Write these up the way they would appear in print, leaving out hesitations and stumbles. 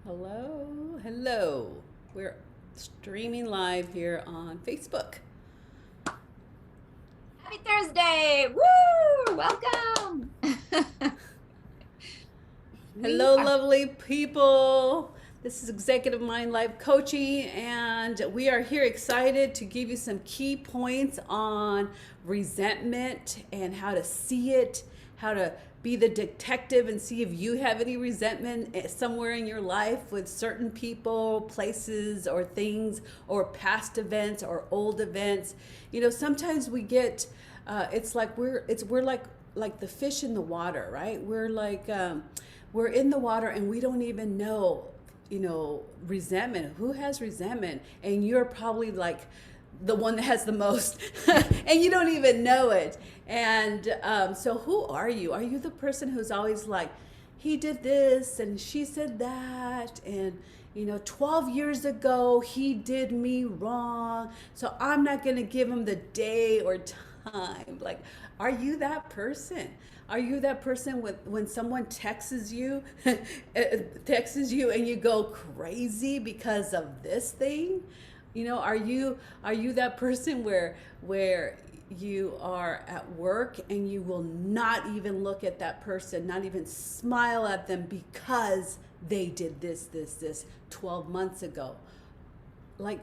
Hello, hello. We're streaming live here on Facebook. Happy Thursday! Woo! Welcome. We Hello, are lovely people. This is Executive Mind Life Coaching, and we are here excited to give you some key points on resentment and how to see it, how to be the detective and see if you have any resentment somewhere in your life with certain people, places, or things, or past events or old events. You know, sometimes we get it's like we're like the fish in the water, right? We're in the water and we don't even know, resentment. Who has resentment? And you're probably like the one that has the most, and you don't even know it. And so, who are you? Are you the person who's always like, he did this and she said that, and 12 years ago he did me wrong, so I'm not going to give him the day or time? Like, are you that person? Are you that person when someone texts you and you go crazy because of this thing? Are you that person where you are at work and you will not even look at that person, not even smile at them because they did this 12 months ago? Like,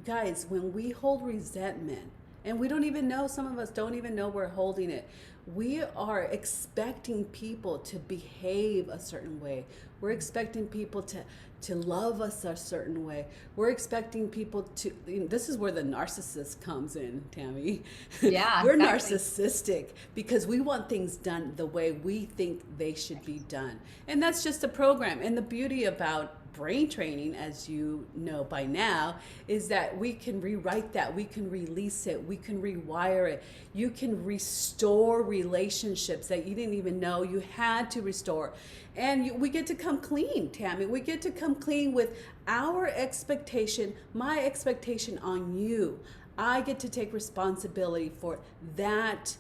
guys, when we hold resentment, and we don't even know, some of us don't even know we're holding it, we are expecting people to behave a certain way. We're expecting people to love us a certain way. We're expecting people to, this is where the narcissist comes in, Tammy. Yeah, We're exactly. narcissistic because we want things done the way we think they should be done. And that's just a program. And the beauty about brain training, as you know by now, is that we can rewrite that, we can release it, we can rewire it. You can restore relationships that you didn't even know you had to restore. And we get to come clean, Tammy. We get to come clean with our expectation, my expectation on you. I get to take responsibility for that.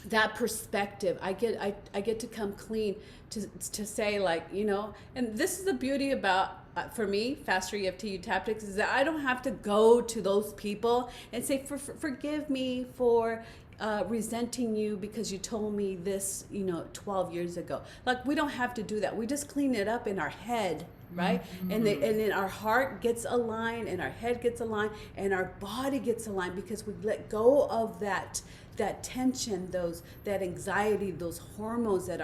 That perspective. I get to come clean to say, like, and this is the beauty about, for me, faster EFT tactics, is that I don't have to go to those people and say, forgive me for resenting you because you told me this, 12 years ago. Like, we don't have to do that. We just clean it up in our head, right? And then our heart gets aligned and our head gets aligned and our body gets aligned because we let go of that tension, that anxiety, those hormones that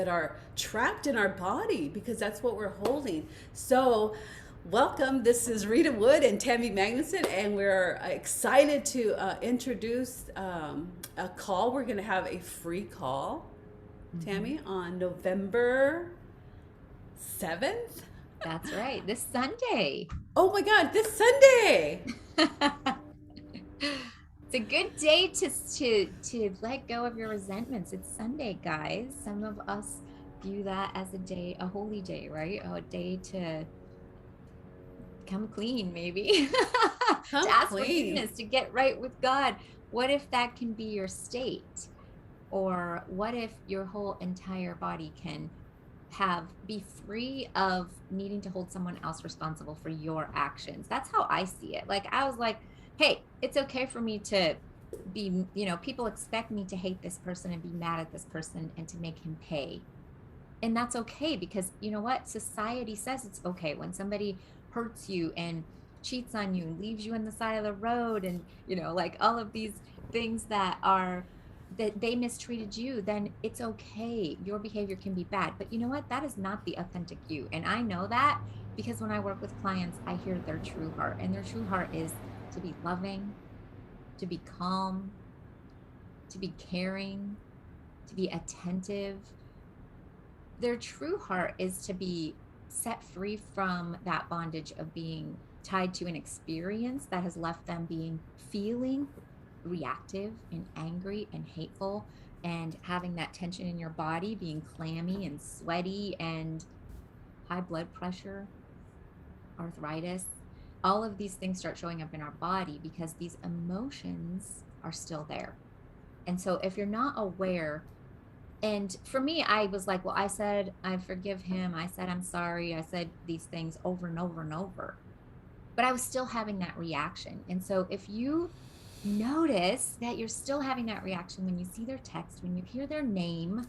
are trapped in our body, because that's what we're holding. So welcome. This is Rita Wood and Tammy Magnuson, and we're excited to introduce a call. We're going to have a free call, Mhm. Tammy, on November 7th. That's right. This Sunday. Oh my God, this Sunday. It's a good day to let go of your resentments. It's Sunday, guys. Some of us view that as a day, a holy day, right? A day to come clean, maybe. To Come ask clean. forgiveness, to get right with God. What if that can be your state? Or what if your whole entire body can be free of needing to hold someone else responsible for your actions? That's how I see it. Like, I was like, hey, it's okay for me to be, people expect me to hate this person and be mad at this person and to make him pay. And that's okay, because you know what? Society says it's okay when somebody hurts you and cheats on you and leaves you on the side of the road, and like all of these things that they mistreated you. Then it's okay, your behavior can be bad, but you know what? That is not the authentic you. And I know that because when I work with clients, I hear their true heart, and their true heart is to be loving, to be calm, to be caring, to be attentive. Their true heart is to be set free from that bondage of being tied to an experience that has left them feeling reactive and angry and hateful, and having that tension in your body, being clammy and sweaty and high blood pressure, arthritis. All of these things start showing up in our body because these emotions are still there. And so if you're not aware And for me, I was like, well, I said, I forgive him. I said, I'm sorry. I said these things over and over and over, but I was still having that reaction. And so if you notice that you're still having that reaction when you see their text, when you hear their name,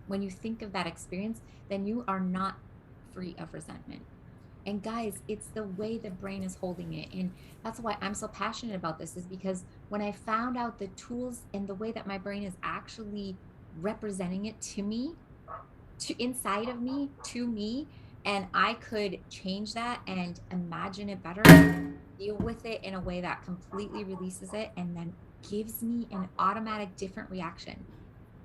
when you think of that experience, then you are not free of resentment. And guys, it's the way the brain is holding it. And that's why I'm so passionate about this, is because when I found out the tools and the way that my brain is actually representing it to me, to inside of me, to me, and I could change that and imagine it better, deal with it in a way that completely releases it and then gives me an automatic different reaction.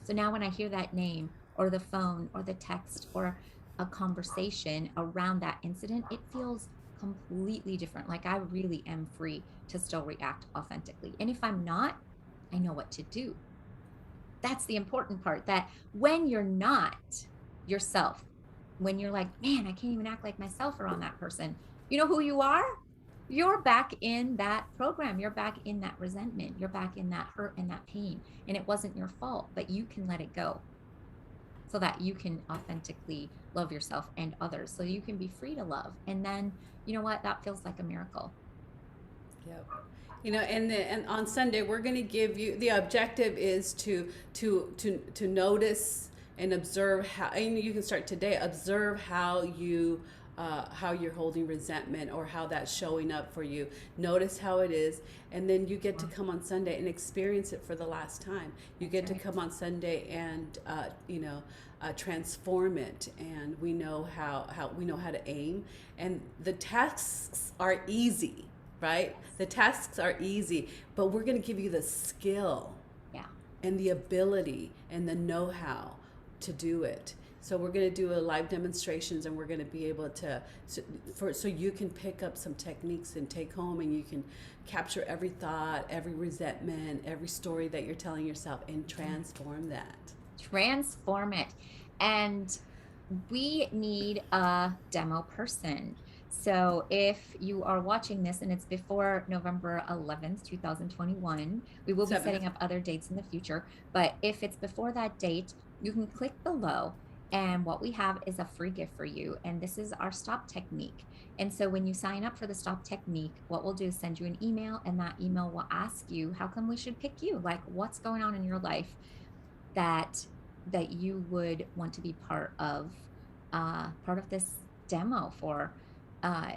So now when I hear that name or the phone or the text or a conversation around that incident, it feels completely different. Like I really am free to still react authentically. And if I'm not, I know what to do. That's the important part, that when you're not yourself, when you're like, man, I can't even act like myself around that person, you know who you are? You're back in that program. You're back in that resentment. You're back in that hurt and that pain. And it wasn't your fault, but you can let it go so that you can authentically love yourself and others. So you can be free to love. And then, you know what? That feels like a miracle. Yep. And on Sunday we're going to give you, the objective is to notice and observe how, and you can start today, observe how you're holding resentment or how that's showing up for you. Notice how it is, and then you get to come on Sunday and experience it for the last time. You get to come on Sunday and transform it, and we know how we know how to aim, and the tasks are easy, right? The tasks are easy, but we're going to give you the skill Yeah. and the ability and the know-how to do it. So we're going to do a live demonstrations, and we're going to be able to so you can pick up some techniques and take home, and you can capture every thought, every resentment, every story that you're telling yourself, and transform that. Transform it. And we need a demo person. So if you are watching this and it's before November 11th, 2021, we will be 7th. setting up other dates in the future. But if it's before that date, you can click below. And what we have is a free gift for you. And this is our stop technique. And so when you sign up for the stop technique, what we'll do is send you an email, and that email will ask you, how come we should pick you? Like, what's going on in your life that you would want to be part of this demo uh,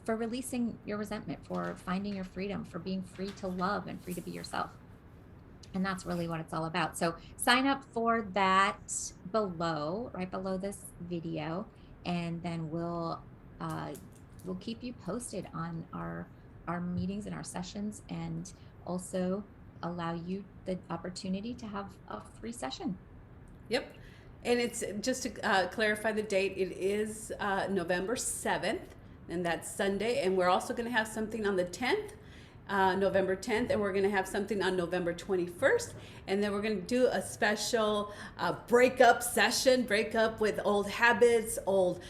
for releasing your resentment, for finding your freedom, for being free to love and free to be yourself. And that's really what it's all about. So sign up for that below, right below this video, and then we'll keep you posted on our meetings and our sessions, and also allow you the opportunity to have a free session. Yep. And it's just to clarify the date, it is November 7th, and that's Sunday. And we're also going to have something on the 10th, November 10th, and we're going to have something on November 21st. And then we're going to do a special breakup session, break up with old habits, old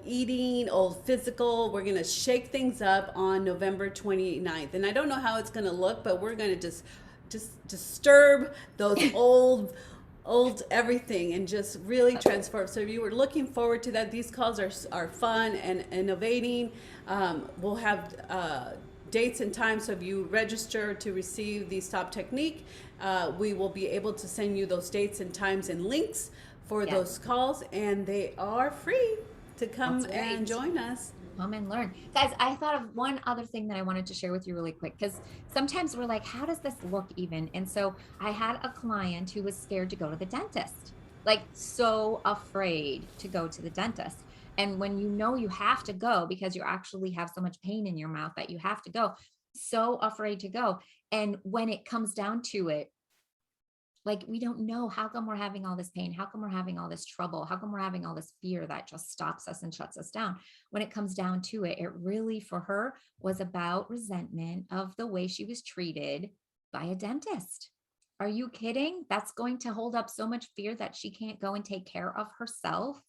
eating, old physical. We're going to shake things up on November 29th. And I don't know how it's going to look, but we're going to just disturb those old everything and just really transform. So if you were looking forward to that, these calls are fun and innovating. We'll have dates and times. So if you register to receive the stop technique, we will be able to send you those dates and times and links for those calls, and they are free to come and join us. Come and learn. Guys, I thought of one other thing that I wanted to share with you really quick, because sometimes we're like, how does this look even? And so I had a client who was scared to go to the dentist, like so afraid to go to the dentist. And when you know you have to go because you actually have so much pain in your mouth that you have to go, so afraid to go. And when it comes down to it, like, we don't know, how come we're having all this pain? How come we're having all this trouble? How come we're having all this fear that just stops us and shuts us down? When it comes down to it, it really for her was about resentment of the way she was treated by a dentist. Are you kidding? That's going to hold up so much fear that she can't go and take care of herself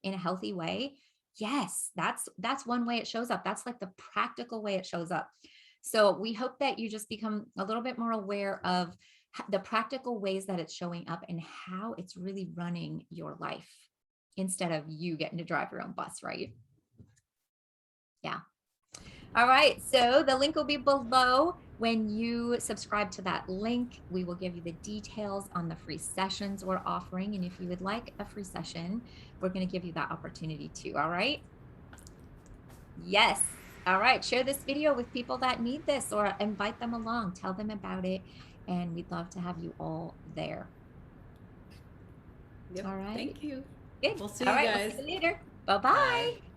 in a healthy way. Yes, that's one way it shows up. That's like the practical way it shows up. So we hope that you just become a little bit more aware of the practical ways that it's showing up and how it's really running your life instead of you getting to drive your own bus, right? Yeah. All right. So the link will be below. When you subscribe to that link, we will give you the details on the free sessions we're offering. And if you would like a free session, we're going to give you that opportunity too. All right. Yes. All right. Share this video with people that need this or invite them along. Tell them about it. And we'd love to have you all there. Yep. All right. Thank you. Good. We'll see All you right. guys. We'll see you later. Bye-bye. Bye.